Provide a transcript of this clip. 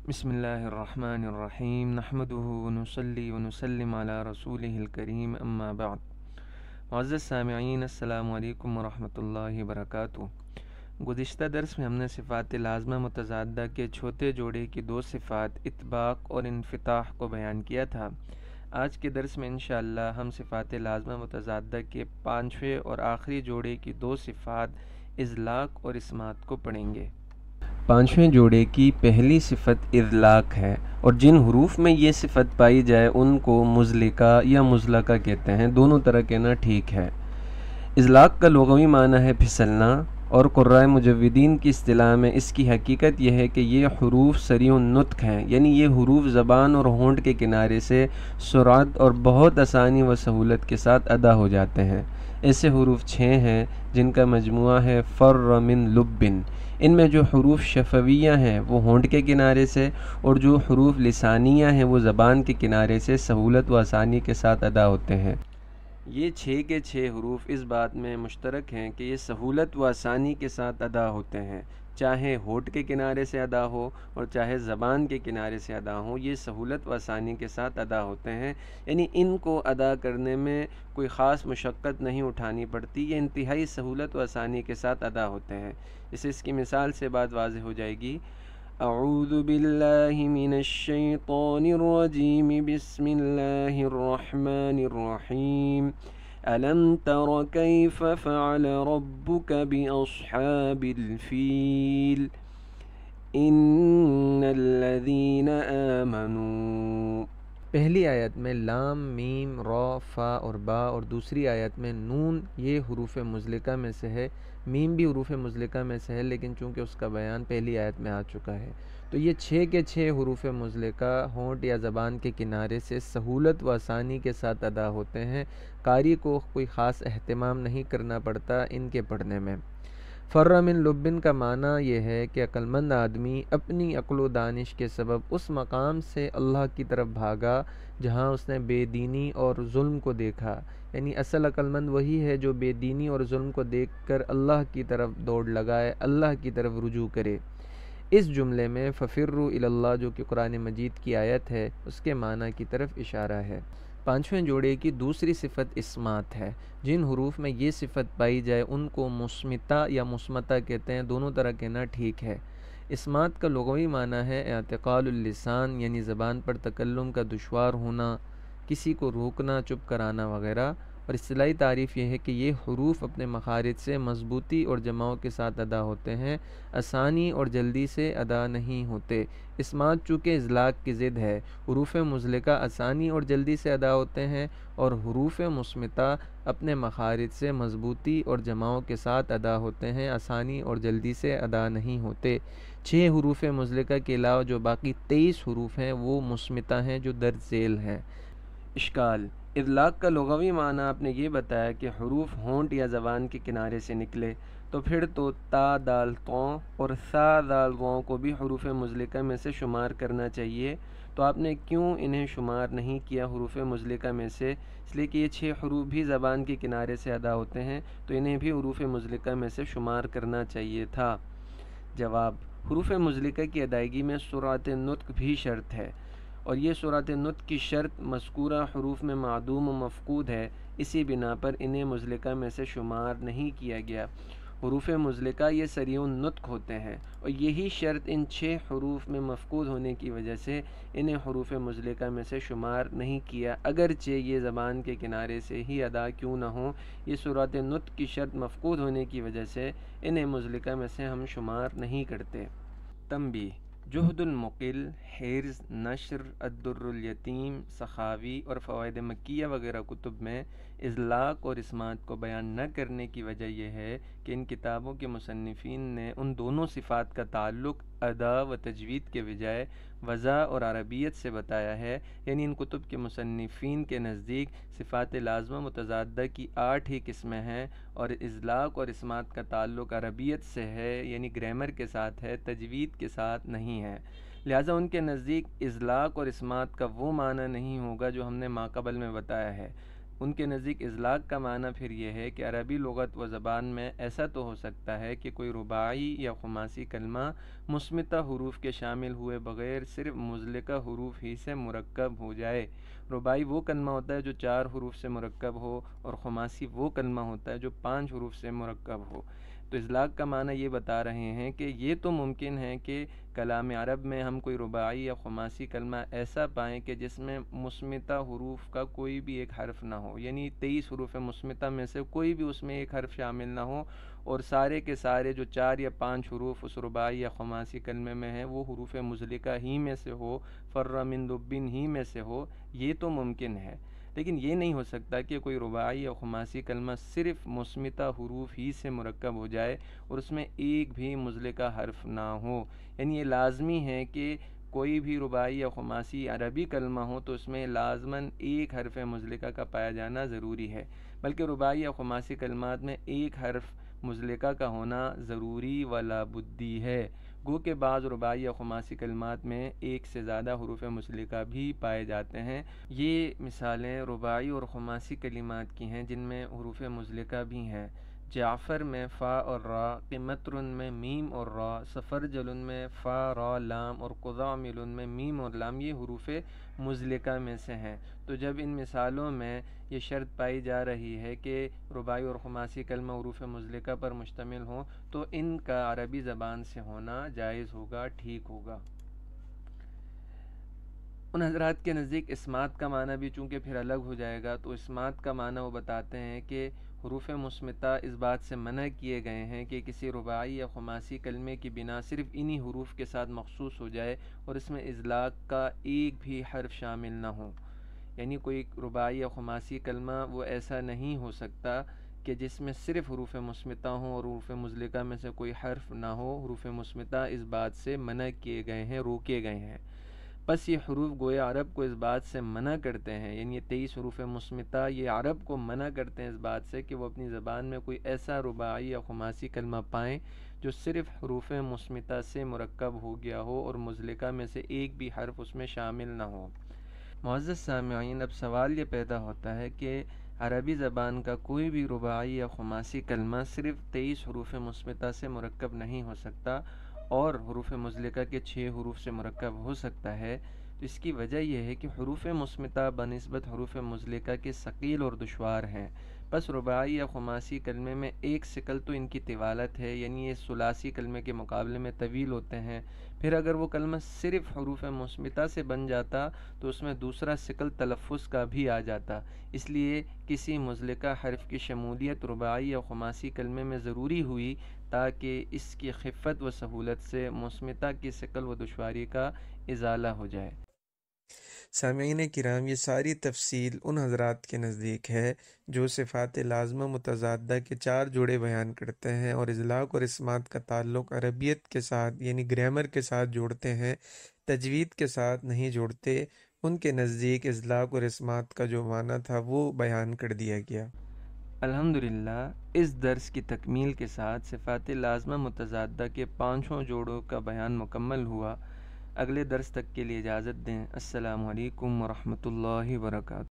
بسم اللہ الرحمن الرحیم نحمده ونصلی ونسلم علی رسولہ الکریم اما بعد۔ معزز سامعین، السلام علیکم ورحمۃ اللہ وبرکاتہ۔ گزشتہ درس میں ہم نے صفات لازمہ متضادہ کے چھوٹے جوڑے کی دو صفات اطباق اور انفتاح کو بیان کیا تھا۔ آج کے درس میں انشاءاللہ ہم صفات لازمہ متضادہ کے پانچویں اور آخری جوڑے کی دو صفات اذلاق اور اسمات کو پڑھیں گے۔ پانچویں جوڑے کی پہلی صفت اذلاق ہے، اور جن حروف میں یہ صفت پائی جائے ان کو مزلقہ یا مزلقہ کہتے ہیں، دونوں طرح کہنا ٹھیک ہے۔ اذلاق کا لغوی معنی ہے پھسلنا، اور قرائے مجودین کی اصطلاح میں اس کی حقیقت یہ ہے کہ یہ حروف سریع النطق ہیں، یعنی یہ حروف زبان اور ہونٹ کے کنارے سے سرعت اور بہت آسانی و سہولت کے ساتھ ادا ہو جاتے ہیں۔ ایسے حروف 6 ہیں جن کا مجموعہ ہے فر من لبن۔ ان میں جو حروف شفویہ ہیں وہ ہونٹ کے کنارے سے، اور جو حروف لسانیہ ہیں وہ زبان کے کنارے سے سہولت و آسانی کے ساتھ ادا ہوتے ہیں۔ یہ 6 کے 6 حروف اس بات میں مشترک ہیں کہ یہ سہولت و آسانی کے ساتھ ادا ہوتے ہیں، چاہے ہونٹ کے کنارے سے ادا ہو اور چاہے زبان کے کنارے سے ادا ہو، یہ سہولت و آسانی کے ساتھ ادا ہوتے ہیں، یعنی ان کو ادا کرنے میں کوئی خاص مشقت نہیں اٹھانی پڑتی، یہ انتہائی سہولت و آسانی کے ساتھ ادا ہوتے ہیں۔ اس کی مثال سے بات واضح ہو جائے گی۔ اعوذ باللہ من الشیطان الرجیم، بسم اللہ الرحمن الرحیم، الم تر کیف فعل ربک باصحاب الفیل، ان الذین آمنوا۔ پہلی آیت میں لام، میم، را، فا اور با، اور دوسری آیت میں نون یہ حروف مزلقہ میں سے ہے۔ میم بھی حروف مزلقہ میں سے ہے، لیکن چونکہ اس کا بیان پہلی آیت میں آ چکا ہے، تو یہ 6 کے 6 حروف مزلقہ ہونٹ یا زبان کے کنارے سے سہولت و آسانی کے ساتھ ادا ہوتے ہیں، قاری کو کوئی خاص اہتمام نہیں کرنا پڑتا ان کے پڑھنے میں۔ فر من لبن کا معنی یہ ہے کہ عقلمند آدمی اپنی عقل و دانش کے سبب اس مقام سے اللہ کی طرف بھاگا جہاں اس نے بے دینی اور ظلم کو دیکھا، یعنی اصل عقلمند وہی ہے جو بے دینی اور ظلم کو دیکھ کر اللہ کی طرف دوڑ لگائے، اللہ کی طرف رجوع کرے۔ اس جملے میں ففروا الی اللہ جو کہ قرآن مجید کی آیت ہے، اس کے معنی کی طرف اشارہ ہے۔ پانچویں جوڑے کی دوسری صفت اسمات ہے۔ جن حروف میں یہ صفت پائی جائے ان کو مصمتہ یا مصمتہ کہتے ہیں، دونوں طرح کہنا ٹھیک ہے۔ اسمات کا لغوی معنی ہے اعتقال اللسان، یعنی زبان پر تکلم کا دشوار ہونا، کسی کو روکنا، چپ کرانا وغیرہ، اور اصطلاحی تعریف یہ ہے کہ یہ حروف اپنے مخارج سے مضبوطی اور جماؤ کے ساتھ ادا ہوتے ہیں، آسانی اور جلدی سے ادا نہیں ہوتے۔ اسمات چونکہ اذلاق کی ضد ہے، حروف مزلقہ آسانی اور جلدی سے ادا ہوتے ہیں، اور حروف مصمتہ اپنے مخارج سے مضبوطی اور جماؤ کے ساتھ ادا ہوتے ہیں، آسانی اور جلدی سے ادا نہیں ہوتے۔ 6 حروف مزلقہ کے علاوہ جو باقی 23 حروف ہیں وہ مصمتہ ہیں جو درج ذیل ہیں۔ اشکال: اذلاق کا لغوی معنی آپ نے یہ بتایا کہ حروف ہونٹ یا زبان کے کنارے سے نکلے، تو پھر تو تا دال طوں اور ثا دال ظوں کو بھی حروف مزلقہ میں سے شمار کرنا چاہیے، تو آپ نے کیوں انہیں شمار نہیں کیا حروف مزلقہ میں سے؟ اس لیے کہ یہ 6 حروف بھی زبان کے کنارے سے ادا ہوتے ہیں، تو انہیں بھی حروف مزلقہ میں سے شمار کرنا چاہیے تھا۔ جواب: حروف مزلقہ کی ادائیگی میں سرعت نطق بھی شرط ہے، اور یہ سرعت نطق کی شرط مذکورہ حروف میں معدوم و مفقود ہے، اسی بنا پر انہیں مزلقہ میں سے شمار نہیں کیا گیا۔ حروف مزلقہ یہ سریع النطق ہوتے ہیں، اور یہی شرط ان 6 حروف میں مفقود ہونے کی وجہ سے انہیں حروف مزلقہ میں سے شمار نہیں کیا، اگرچہ یہ زبان کے کنارے سے ہی ادا کیوں نہ ہوں، یہ سرعت نطق کی شرط مفقود ہونے کی وجہ سے انہیں مزلقہ میں سے ہم شمار نہیں کرتے۔ تنبیہ: جہد المقل، حرز، نشر، الدر الیتیم، سخاوی اور فوائد مکیہ وغیرہ کتب میں اذلاق اور اسمات کو بیان نہ کرنے کی وجہ یہ ہے کہ ان کتابوں کے مصنفین نے ان دونوں صفات کا تعلق ادا و تجوید کے بجائے وضع اور عربیت سے بتایا ہے، یعنی ان کتب کے مصنفین کے نزدیک صفات لازمہ متضادہ کی 8 ہی قسمیں ہیں، اور اذلاق اور اسمات کا تعلق عربیت سے ہے، یعنی گرامر کے ساتھ ہے، تجوید کے ساتھ نہیں ہے۔ لہٰذا ان کے نزدیک اذلاق اور اسمات کا وہ معنی نہیں ہوگا جو ہم نے ماقبل میں بتایا ہے۔ ان کے نزدیک اطلاق کا معنی پھر یہ ہے کہ عربی لغت و زبان میں ایسا تو ہو سکتا ہے کہ کوئی رباعی یا خماسی کلمہ مصمتہ حروف کے شامل ہوئے بغیر صرف مزلقہ حروف ہی سے مرکب ہو جائے۔ رباعی وہ کلمہ ہوتا ہے جو 4 حروف سے مرکب ہو، اور خماسی وہ کلمہ ہوتا ہے جو 5 حروف سے مرکب ہو۔ تو اطلاق کا معنی یہ بتا رہے ہیں کہ یہ تو ممکن ہے کہ کلام عرب میں ہم کوئی رباعی یا خماسی کلمہ ایسا پائیں کہ جس میں مصمتہ حروف کا کوئی بھی ایک حرف نہ ہو، یعنی 23 حروف مصمتہ میں سے کوئی بھی اس میں ایک حرف شامل نہ ہو، اور سارے کے سارے جو 4 یا 5 حروف اس رباعی یا خماسی کلمے میں ہیں وہ حروف مزلقہ ہی میں سے ہو، فر من دبن ہی میں سے ہو۔ یہ تو ممکن ہے، لیکن یہ نہیں ہو سکتا کہ کوئی رباعی یا خماسی کلمہ صرف مصمتہ حروف ہی سے مرکب ہو جائے اور اس میں ایک بھی مزلقہ حرف نہ ہو۔ یعنی یہ لازمی ہے کہ کوئی بھی رباعی یا خماسی عربی کلمہ ہو تو اس میں لازماً ایک حرف مزلقہ کا پایا جانا ضروری ہے، بلکہ رباعی یا خماسی کلمات میں ایک حرف مزلقہ کا ہونا ضروری و لابدی ہے، گو کہ بعض رباعی یا خماسی کلمات میں ایک سے زیادہ حروف مزلقہ بھی پائے جاتے ہیں۔ یہ مثالیں رباعی اور خماسی کلمات کی ہیں جن میں حروف مزلقہ بھی ہیں۔ جعفر میں فا اور را، قمطر میں میم اور را، سفرجل میں فا را لام، اور قضامل میں میم اور لام یہ حروف مزلقہ میں سے ہیں۔ تو جب ان مثالوں میں یہ شرط پائی جا رہی ہے کہ رباعی اور خماسی کلمہ حروف مزلقہ پر مشتمل ہوں تو ان کا عربی زبان سے ہونا جائز ہوگا، ٹھیک ہوگا۔ ان حضرات کے نزدیک اسمات کا معنی بھی چونکہ پھر الگ ہو جائے گا، تو اسمات کا معنی وہ بتاتے ہیں کہ حروف مصمتہ اس بات سے منع کیے گئے ہیں کہ کسی رباعی یا خماسی کلمے کی بنا صرف انہی حروف کے ساتھ مخصوص ہو جائے اور اس میں اطلاق کا ایک بھی حرف شامل نہ ہو۔ یعنی کوئی رباعی یا خماسی کلمہ وہ ایسا نہیں ہو سکتا کہ جس میں صرف حروف مصمتہ ہوں اور حروف مزلقہ میں سے کوئی حرف نہ ہو۔ حروف مصمتہ اس بات سے منع کیے گئے ہیں، روکے گئے ہیں۔ پس یہ حروف گویا عرب کو اس بات سے منع کرتے ہیں، یعنی یہ 23 حروف مصمتہ یہ عرب کو منع کرتے ہیں اس بات سے کہ وہ اپنی زبان میں کوئی ایسا رباعی یا خماسی کلمہ پائیں جو صرف حروف مصمتہ سے مرکب ہو گیا ہو اور مزلقہ میں سے ایک بھی حرف اس میں شامل نہ ہو۔ معزز سامعین، اب سوال یہ پیدا ہوتا ہے کہ عربی زبان کا کوئی بھی رباعی یا خماسی کلمہ صرف 23 حروف مصمتہ سے مرکب نہیں ہو سکتا اور حروف مزلقہ کے 6 حروف سے مرکب ہو سکتا ہے۔ تو اس کی وجہ یہ ہے کہ حروف مصمتہ بنسبت حروف مزلقہ کے ثقیل اور دشوار ہیں۔ بس رباعی یا خماسی کلمے میں ایک ثقل تو ان کی طوالت ہے، یعنی یہ ثلاثی کلمے کے مقابلے میں طویل ہوتے ہیں۔ پھر اگر وہ کلمہ صرف حروف مصمتہ سے بن جاتا تو اس میں دوسرا ثقل تلفظ کا بھی آ جاتا، اس لیے کسی مزلقہ حرف کی شمولیت رباعی یا خماسی کلمے میں ضروری ہوئی تاکہ اس کی خفت و سہولت سے مصمتہ کی ثقل و دشواری کا ازالہ ہو جائے۔ سامعین کرام، یہ ساری تفصیل ان حضرات کے نزدیک ہے جو صفات لازمہ متضادہ کے 4 جوڑے بیان کرتے ہیں اور اطلاق اور اسمات کا تعلق عربیت کے ساتھ یعنی گرامر کے ساتھ جوڑتے ہیں، تجوید کے ساتھ نہیں جوڑتے۔ ان کے نزدیک اطلاق اور اسمات کا جو معنی تھا وہ بیان کر دیا گیا۔ الحمدللہ، اس درس کی تکمیل کے ساتھ صفات لازمہ متضادہ کے 5 جوڑوں کا بیان مکمل ہوا۔ اگلے درس تک کے لیے اجازت دیں۔ السلام علیکم ورحمۃ اللہ وبرکاتہ۔